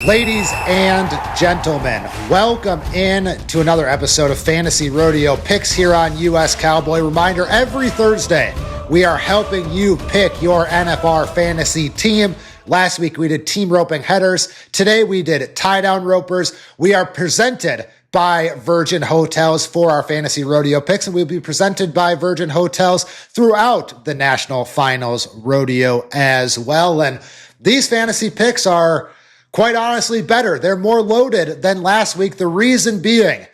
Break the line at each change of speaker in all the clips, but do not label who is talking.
Ladies and gentlemen, welcome in to another episode of Fantasy Rodeo Picks here on US Cowboy. Reminder, every Thursday, we are helping you pick your NFR fantasy team. Last week, we did team roping headers. Today, we did tie-down ropers. We are presented by Virgin Hotels for our Fantasy Rodeo Picks, and we'll be presented by Virgin Hotels throughout the National Finals Rodeo as well. And these fantasy picks are quite honestly better. They're more loaded than last week. The reason being,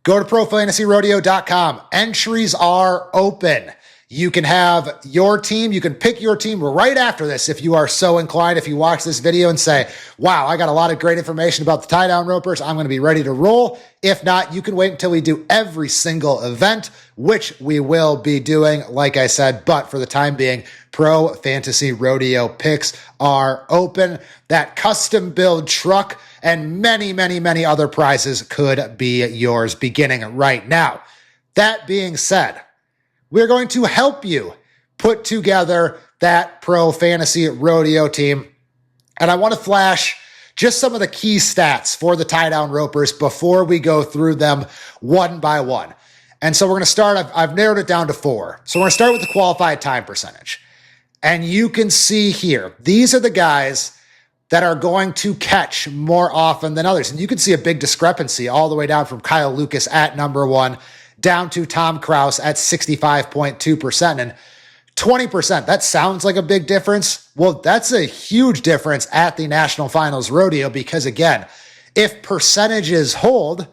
go to profantasyrodeo.com. Entries are open. You can have your team. You can pick your team right after this if you are so inclined. If you watch this video and say, wow, I got a lot of great information about the tie-down ropers, I'm going to be ready to roll. If not, you can wait until we do every single event, which we will be doing, like I said. But for the time being, Pro Fantasy Rodeo Picks are open. That custom build truck and many, many, many other prizes could be yours beginning right now. That being said, we're going to help you put together that Pro Fantasy Rodeo team. And I want to flash just some of the key stats for the tie-down ropers before we go through them one by one. And so we're going to start, I've narrowed it down to 4. So we're going to start with the qualified time percentage. And you can see here, these are the guys that are going to catch more often than others. And you can see a big discrepancy all the way down from Kyle Lucas at number 1 down to Tom Kraus at 65.2%. And 20%, that sounds like a big difference. Well, that's a huge difference at the National Finals Rodeo because, again, if percentages hold,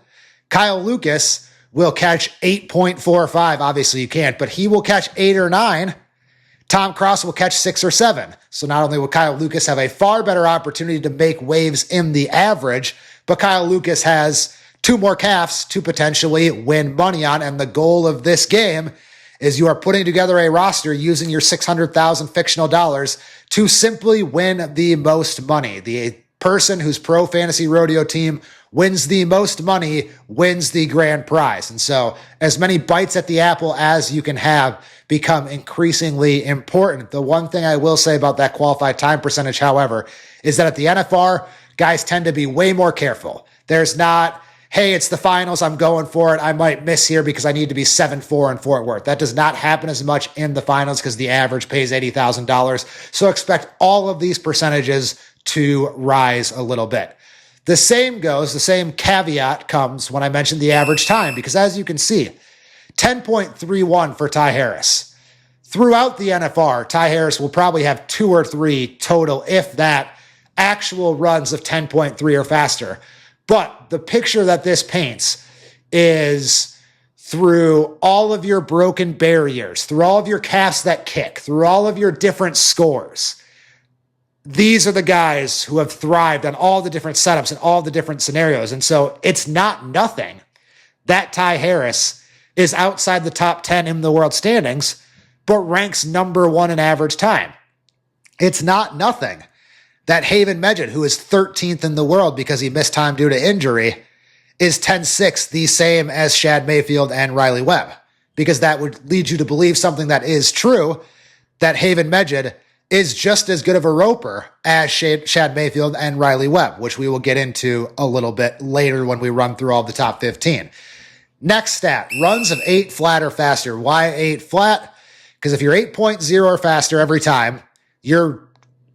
Kyle Lucas will catch 8.45. Obviously, you can't, but he will catch 8 or 9. Tom Kraus will catch 6 or 7. So not only will Kyle Lucas have a far better opportunity to make waves in the average, but Kyle Lucas has 2 more calves to potentially win money on. And the goal of this game is you are putting together a roster using your 600,000 fictional dollars to simply win the most money. The person whose Pro Fantasy Rodeo team wins the most money wins the grand prize. And so as many bites at the apple as you can have become increasingly important. The one thing I will say about that qualified time percentage, however, is that at the NFR, guys tend to be way more careful. There's not, hey, it's the finals, I'm going for it. I might miss here because I need to be 7-4 in Fort Worth. That does not happen as much in the finals because the average pays $80,000. So expect all of these percentages to rise a little bit. The same caveat comes when I mentioned the average time, because as you can see, 10.31 for Ty Harris. Throughout the NFR, Ty Harris will probably have 2 or 3 total, if that, actual runs of 10.3 or faster. But the picture that this paints is through all of your broken barriers, through all of your calves that kick, through all of your different scores. These are the guys who have thrived on all the different setups and all the different scenarios. And so it's not nothing that Ty Harris is outside the top 10 in the world standings, but ranks number 1 in average time. It's not nothing that Haven Meged, who is 13th in the world because he missed time due to injury, is 10-6, the same as Shad Mayfield and Riley Webb, because that would lead you to believe something that is true, that Haven Meged is just as good of a roper as Shad Mayfield and Riley Webb, which we will get into a little bit later when we run through all the top 15. Next stat, runs of 8 flat or faster. Why 8 flat? Because if you're 8.0 or faster every time, you're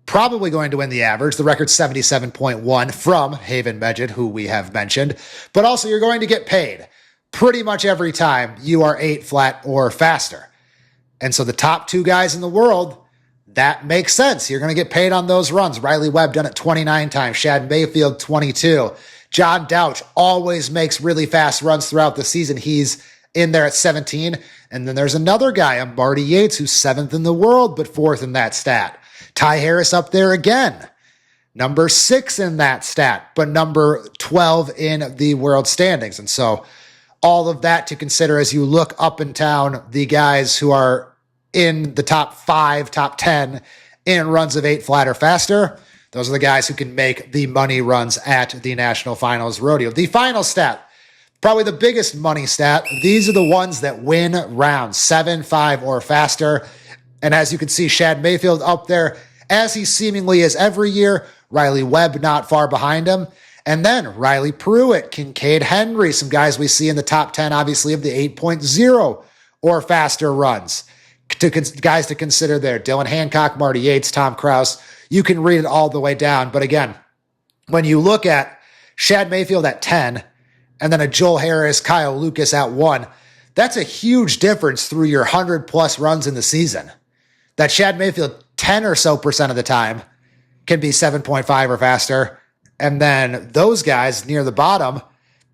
probably going to win the average. The record's 77.1 from Haven Meged, who we have mentioned. But also you're going to get paid pretty much every time you are 8 flat or faster. And so the top 2 guys in the world, that makes sense. You're going to get paid on those runs. Riley Webb done it 29 times. Shad Mayfield 22. John Douch always makes really fast runs throughout the season. He's in there at 17. And then there's another guy, Marty Yates, who's 7th in the world, but 4th in that stat. Ty Harris up there again. Number 6 in that stat, but number 12 in the world standings. And so all of that to consider as you look up and down the guys who are in the top 5, top 10 in runs of 8 flat or faster. Those are the guys who can make the money runs at the National Finals Rodeo. The final stat, probably the biggest money stat, these are the ones that win rounds 7, 5, or faster. And as you can see, Shad Mayfield up there, as he seemingly is every year. Riley Webb not far behind him. And then Riley Pruitt, Kincade Henry, some guys we see in the top 10, obviously, of the 8.0 or faster runs. Guys to consider there. Dylan Hancock, Marty Yates, Tom Kraus. You can read it all the way down. But again, when you look at Shad Mayfield at 10, and then a Joel Harris, Kyle Lucas at 1, that's a huge difference through your 100-plus runs in the season. That Shad Mayfield, 10 or so percent of the time, can be 7.5 or faster. And then those guys near the bottom,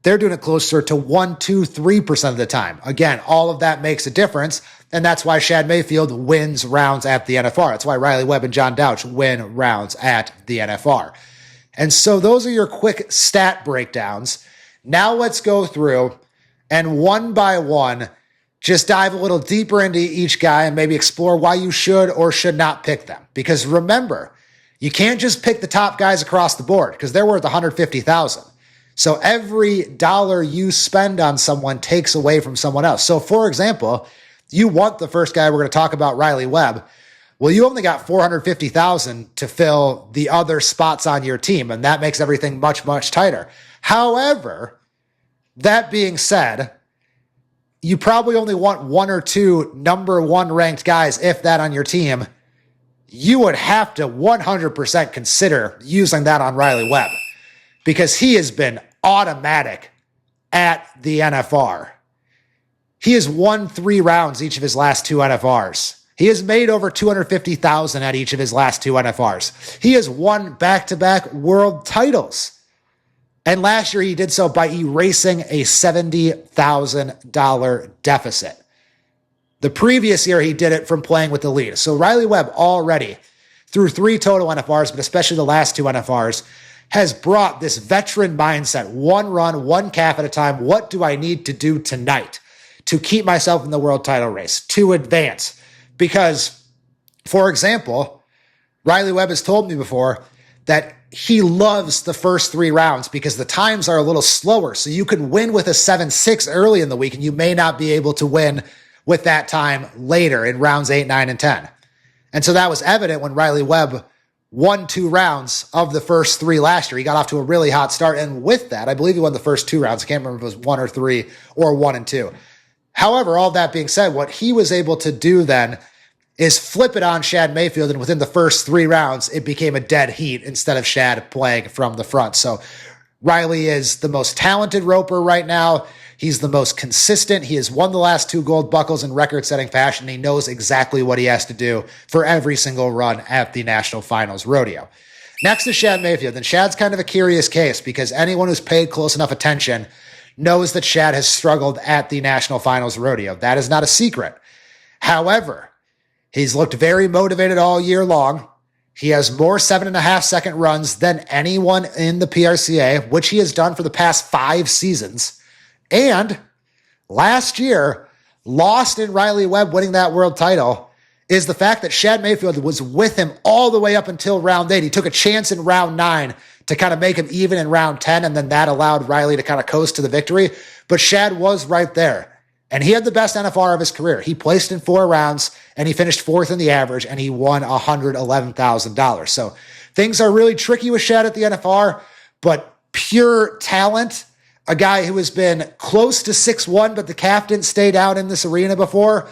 they're doing it closer to 1, 2, 3% of the time. Again, all of that makes a difference. And that's why Shad Mayfield wins rounds at the NFR. That's why Riley Webb and John Douch win rounds at the NFR. And so those are your quick stat breakdowns. Now let's go through and one by one, just dive a little deeper into each guy and maybe explore why you should or should not pick them. Because remember, you can't just pick the top guys across the board because they're worth $150,000. So every dollar you spend on someone takes away from someone else. So for example, you want the first guy we're going to talk about, Riley Webb. Well, you only got $450,000 to fill the other spots on your team, and that makes everything much, much tighter. However, that being said, you probably only want one or two number one ranked guys, if that, on your team. You would have to 100% consider using that on Riley Webb because he has been automatic at the NFR. He has won 3 rounds each of his last 2 NFRs. He has made over $250,000 at each of his last 2 NFRs. He has won back-to-back world titles. And last year he did so by erasing a $70,000 deficit. The previous year he did it from playing with the lead. So Riley Webb already, through 3 total NFRs, but especially the last 2 NFRs, has brought this veteran mindset, 1 run, 1 calf at a time. What do I need to do tonight to keep myself in the world title race, to advance? Because, for example, Riley Webb has told me before that he loves the first 3 rounds because the times are a little slower. So you can win with a 7.6 early in the week, and you may not be able to win with that time later in rounds 8, 9, and 10. And so that was evident when Riley Webb won 2 rounds of the first 3 last year. He got off to a really hot start. And with that, I believe he won the first 2 rounds. I can't remember if it was 1 or 3 or 1 and 2. However, all that being said, what he was able to do then is flip it on Shad Mayfield, and within the first 3 rounds, it became a dead heat instead of Shad playing from the front. So Riley is the most talented roper right now. He's the most consistent. He has won the last 2 gold buckles in record-setting fashion. He knows exactly what he has to do for every single run at the National Finals Rodeo. Next is Shad Mayfield, and Shad's kind of a curious case because anyone who's paid close enough attention knows that Shad has struggled at the National Finals Rodeo. That is not a secret. However, he's looked very motivated all year long. He has more 7.5-second runs than anyone in the PRCA, which he has done for the past 5 seasons. And last year, lost in Riley Webb winning that world title is the fact that Shad Mayfield was with him all the way up until round 8. He took a chance in round 9 to kind of make him even in round 10, and then that allowed Riley to kind of coast to the victory. But Shad was right there, and he had the best NFR of his career. He placed in 4 rounds, and he finished 4th in the average, and he won $111,000. So things are really tricky with Shad at the NFR, but pure talent, a guy who has been close to 6'1", but the calf didn't stay down in this arena before,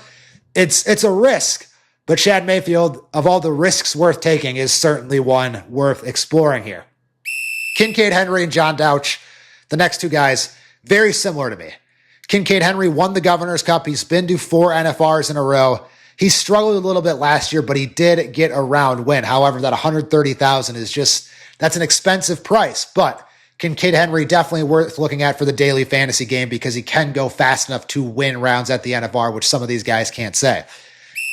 it's a risk. But Shad Mayfield, of all the risks worth taking, is certainly one worth exploring here. Kincade Henry and John Douch, the next 2 guys, very similar to me. Kincade Henry won the Governor's Cup. He's been to 4 NFRs in a row. He struggled a little bit last year, but he did get a round win. However, that $130,000 is just, that's an expensive price. But Kincade Henry definitely worth looking at for the daily fantasy game because he can go fast enough to win rounds at the NFR, which some of these guys can't say.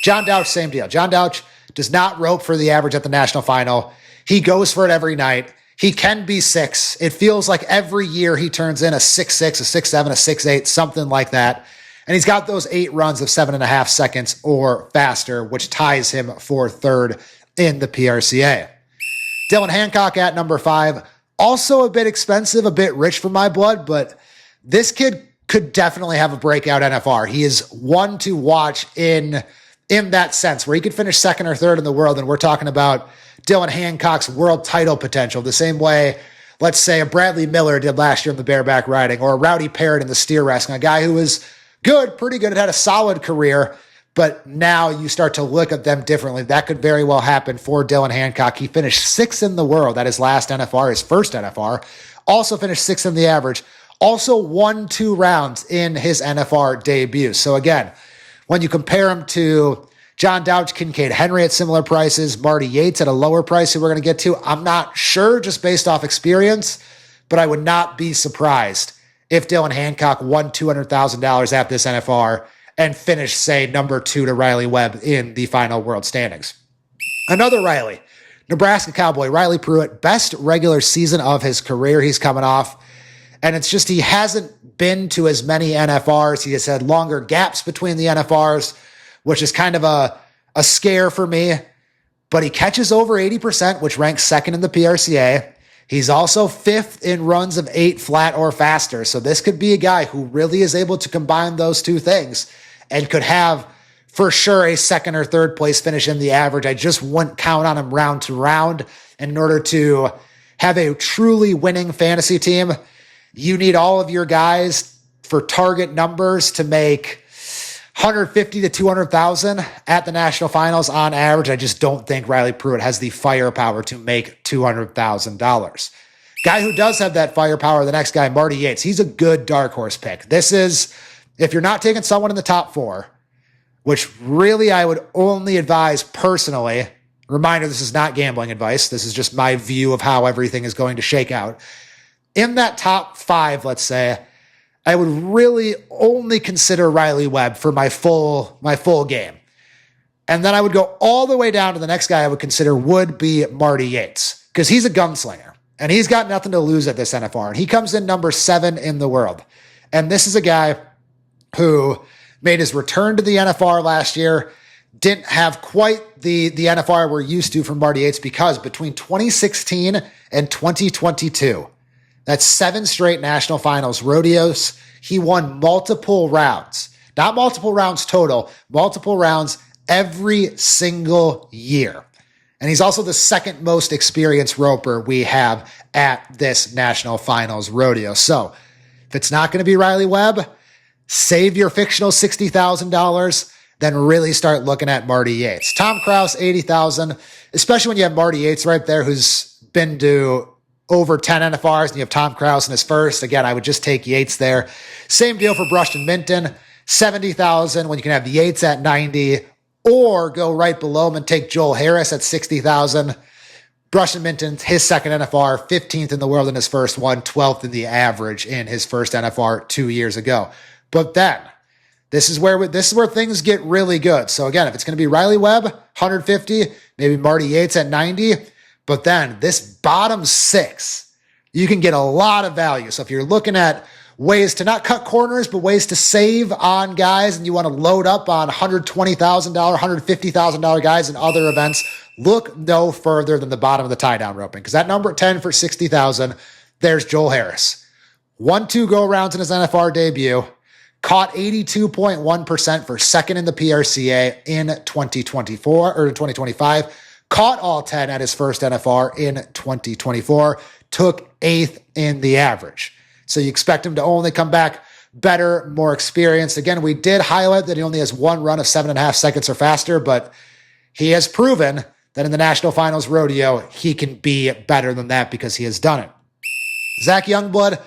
John Douch, same deal. John Douch does not rope for the average at the national final. He goes for it every night. He can be 6. It feels like every year he turns in a 6'6", a 6'7", a 6'8", something like that. And he's got those 8 runs of 7.5 seconds or faster, which ties him for 3rd in the PRCA. Dylan Hancock at number 5. Also a bit expensive, a bit rich for my blood, but this kid could definitely have a breakout NFR. He is one to watch in in that sense, where he could finish second or third in the world, and we're talking about Dylan Hancock's world title potential, the same way, let's say, a Bradley Miller did last year in the bareback riding, or a Rowdy Parrott in the steer wrestling, a guy who was good, pretty good, had a solid career, but now you start to look at them differently. That could very well happen for Dylan Hancock. He finished 6th in the world at his last NFR, his first NFR, also finished 6th in the average, also won 2 rounds in his NFR debut. So again, when you compare him to John Douch, Kincade Henry at similar prices, Marty Yates at a lower price who we're going to get to, I'm not sure just based off experience, but I would not be surprised if Dylan Hancock won $200,000 at this NFR and finished, say, number 2 to Riley Webb in the final world standings. Another Riley, Nebraska Cowboy, Riley Pruitt, best regular season of his career he's coming off. And it's just he hasn't been to as many NFRs. He has had longer gaps between the NFRs, which is kind of a scare for me. But he catches over 80%, which ranks 2nd in the PRCA. He's also 5th in runs of 8 flat or faster. So this could be a guy who really is able to combine those two things and could have, for sure, a 2nd or 3rd place finish in the average. I just wouldn't count on him round to round. And in order to have a truly winning fantasy team, you need all of your guys for target numbers to make 150 to 200,000 at the national finals on average. I just don't think Riley Pruitt has the firepower to make $200,000. Guy who does have that firepower, the next guy, Marty Yates. He's a good dark horse pick. This is, if you're not taking someone in the top 4, which really I would only advise personally, reminder, this is not gambling advice. This is just my view of how everything is going to shake out. In that top 5, let's say, I would really only consider Riley Webb for my full game. And then I would go all the way down to the next guy I would consider would be Marty Yates, because he's a gunslinger and he's got nothing to lose at this NFR. And he comes in number 7 in the world. And this is a guy who made his return to the NFR last year, didn't have quite the NFR we're used to from Marty Yates, because between 2016 and 2022, that's 7 straight national finals rodeos, he won multiple rounds. Not multiple rounds total, multiple rounds every single year. And he's also the 2nd most experienced roper we have at this national finals rodeo. So if it's not going to be Riley Webb, save your fictional $60,000, then really start looking at Marty Yates. Tom Kraus, $80,000, especially when you have Marty Yates right there, who's been to over 10 NFRs, and you have Tom Kraus in his first. Again, I would just take Yates there. Same deal for Bruston Minton, $70,000 when you can have Yates at 90, or go right below him and take Joel Harris at $60,000. Bruston Minton, his 2nd NFR, 15th in the world in his first one, 12th in the average in his first NFR 2 years ago. But then this is where things get really good. So again, if it's going to be Riley Webb, 150, maybe Marty Yates at 90. But then this bottom 6, you can get a lot of value. So if you're looking at ways to not cut corners, but ways to save on guys, and you want to load up on $120,000, $150,000 guys in other events, look no further than the bottom of the tie-down roping. Because that number 10 for $60,000, there's Joel Harris. 1-2 go-rounds in his NFR debut, caught 82.1% for 2nd in the PRCA in 2024 or 2025. Caught all 10 at his first NFR in 2024, took 8th in the average. So you expect him to only come back better, more experienced. Again, we did highlight that he only has 1 run of 7.5 seconds or faster, but he has proven that in the National Finals Rodeo, he can be better than that because he has done it. Zach Youngblood,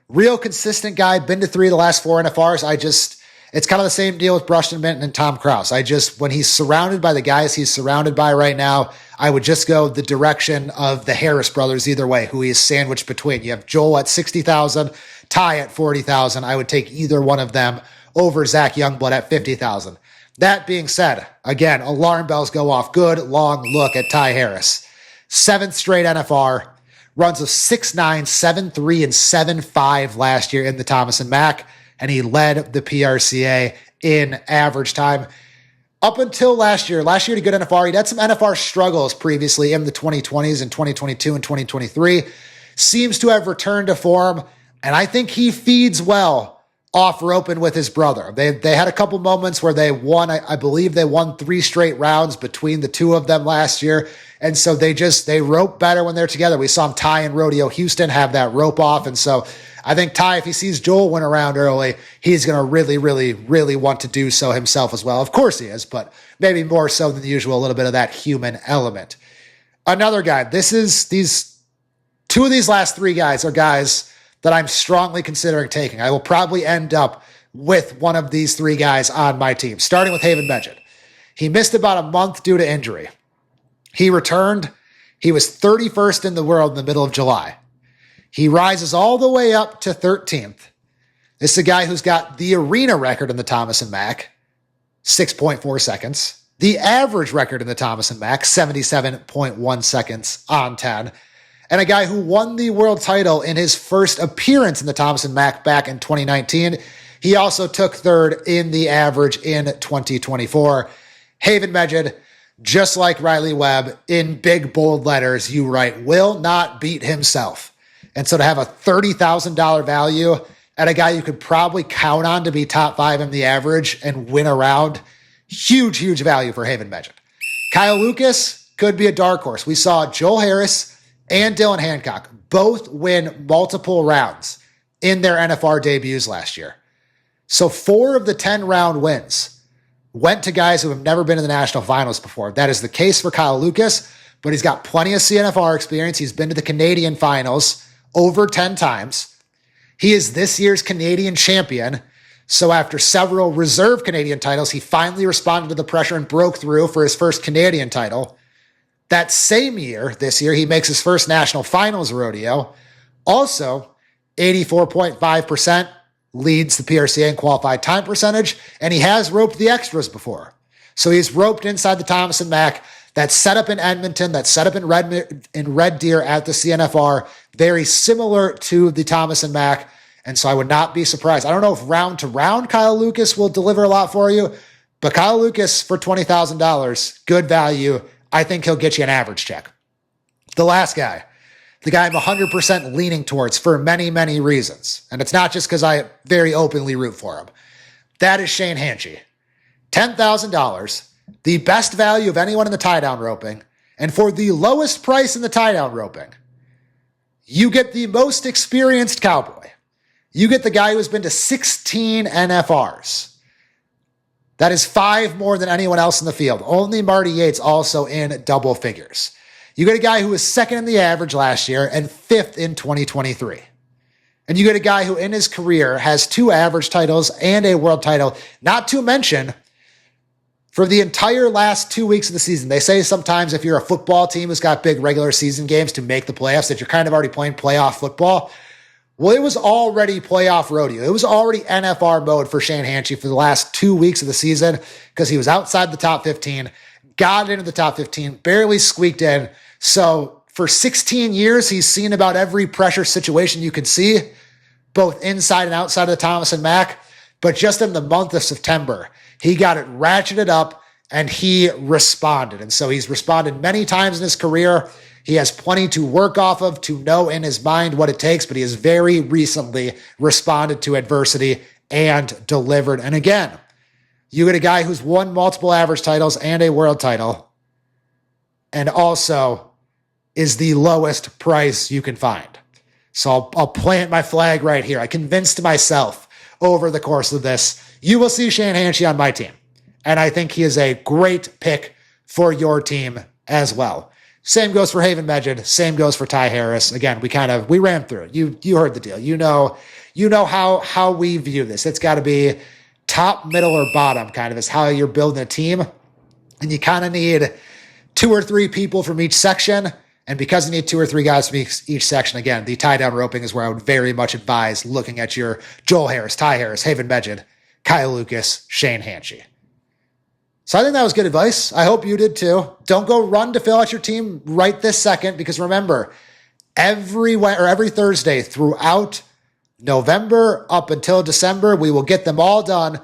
real consistent guy, been to 3 of the last 4 NFRs. It's kind of the same deal with Bruston Minton and Tom Kraus. When he's surrounded by the guys he's surrounded by right now, I would just go the direction of the Harris brothers either way, who he is sandwiched between. You have Joel at 60,000, Ty at 40,000. I would take either one of them over Zach Youngblood at 50,000. That being said, again, alarm bells go off. Good long look at Ty Harris. 7th straight NFR, runs of 6'9", 7'3", and 7'5" last year in the Thomas and Mack. And he led the PRCA in average time. Up until last year, he had a good NFR. He'd had some NFR struggles previously in the 2020s and 2022 and 2023. Seems to have returned to form, and I think he feeds well off roping with his brother. They had a couple moments where they won. I believe they won 3 straight rounds between the two of them last year. And so they rope better when they're together. We saw him Ty in Rodeo Houston have that rope off. And so I think Ty, if he sees Joel win a round early, he's going to really, really, really want to do so himself as well. Of course he is, but maybe more so than usual, a little bit of that human element. Another guy, two of these last 3 guys are guys that I'm strongly considering taking. I will probably end up with one of these 3 guys on my team, starting with Haven Meged. He missed about a month due to injury. He returned. He was 31st in the world in the middle of July. He rises all the way up to 13th. This is a guy who's got the arena record in the Thomas and Mack, 6.4 seconds. The average record in the Thomas and Mack, 77.1 seconds on 10. And a guy who won the world title in his first appearance in the Thomas and Mack back in 2019. He also took 3rd in the average in 2024. Haven Meged, just like Riley Webb, in big, bold letters, you write, will not beat himself. And so to have a $30,000 value at a guy you could probably count on to be top 5 in the average and win a round, huge, huge value for Haven Meged. Kyle Lucas could be a dark horse. We saw Joel Harris and Dylan Hancock both win multiple rounds in their NFR debuts last year. So 4 of the 10 round wins went to guys who have never been in the national finals before. That is the case for Kyle Lucas, but he's got plenty of CNFR experience. He's been to the Canadian finals over 10 times. He is this year's Canadian champion. So after several reserve Canadian titles, he finally responded to the pressure and broke through for his first Canadian title. That same year, this year, he makes his first national finals rodeo. Also, 84.5% leads the PRCA in qualified time percentage, and he has roped the extras before. So he's roped inside the Thomas and Mack. That's set up in Edmonton, that's set up in Red Deer at the CNFR, very similar to the Thomas and Mack. And so I would not be surprised. I don't know if round to round Kyle Lucas will deliver a lot for you, but Kyle Lucas for $20,000, good value. I think he'll get you an average check. The last guy, the guy I'm 100% leaning towards for many, many reasons. And it's not just because I very openly root for him. That is Shane Hanchey. $10,000, the best value of anyone in the tie-down roping. And for the lowest price in the tie-down roping, you get the most experienced cowboy. You get the guy who has been to 16 NFRs. That is 5 more than anyone else in the field. Only Marty Yates also in double figures. You get a guy who was 2nd in the average last year and 5th in 2023. And you get a guy who in his career has 2 average titles and a world title, not to mention for the entire last 2 weeks of the season. They say sometimes if you're a football team who's got big regular season games to make the playoffs, that you're kind of already playing playoff football. Well, it was already playoff rodeo. It was already NFR mode for Shane Hanchey for the last 2 weeks of the season because he was outside the top 15, got into the top 15, barely squeaked in. So for 16 years, he's seen about every pressure situation you could see, both inside and outside of the Thomas and Mack. But just in the month of September, he got it ratcheted up and he responded. And so he's responded many times in his career. He has plenty to work off of to know in his mind what it takes, but he has very recently responded to adversity and delivered. And again, you get a guy who's won multiple average titles and a world title, and also is the lowest price you can find. So I'll plant my flag right here. I convinced myself over the course of this, you will see Shane Hanchey on my team. And I think he is a great pick for your team as well. Same goes for Haven Meged. Same goes for Ty Harris. Again, we ran through it. You heard the deal. You know how we view this. It's got to be top, middle, or bottom kind of is how you're building a team. And you kind of need 2 or 3 people from each section. And because you need 2 or 3 guys from each section, again, the tie-down roping is where I would very much advise looking at your Joel Harris, Ty Harris, Haven Meged, Kyle Lucas, Shane Hanchey. So I think that was good advice. I hope you did too. Don't go run to fill out your team right this second, because remember, every Thursday throughout November up until December, we will get them all done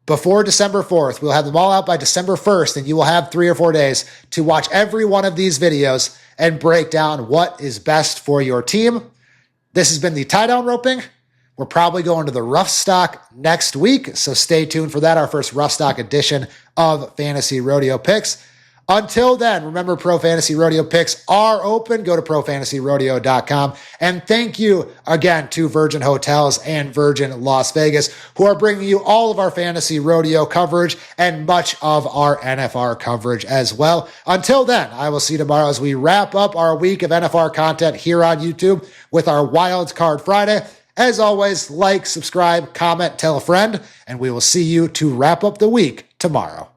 before December 4th. We'll have them all out by December 1st, and you will have 3 or 4 days to watch every one of these videos and break down what is best for your team. This has been the tie-down roping We're probably going to the Rough Stock next week, so stay tuned for that, our first Rough Stock edition of Fantasy Rodeo Picks. Until then, remember Pro Fantasy Rodeo Picks are open. Go to profantasyrodeo.com. And thank you again to Virgin Hotels and Virgin Las Vegas, who are bringing you all of our Fantasy Rodeo coverage and much of our NFR coverage as well. Until then, I will see you tomorrow as we wrap up our week of NFR content here on YouTube with our Wild Card Friday. As always, like, subscribe, comment, tell a friend, and we will see you to wrap up the week tomorrow.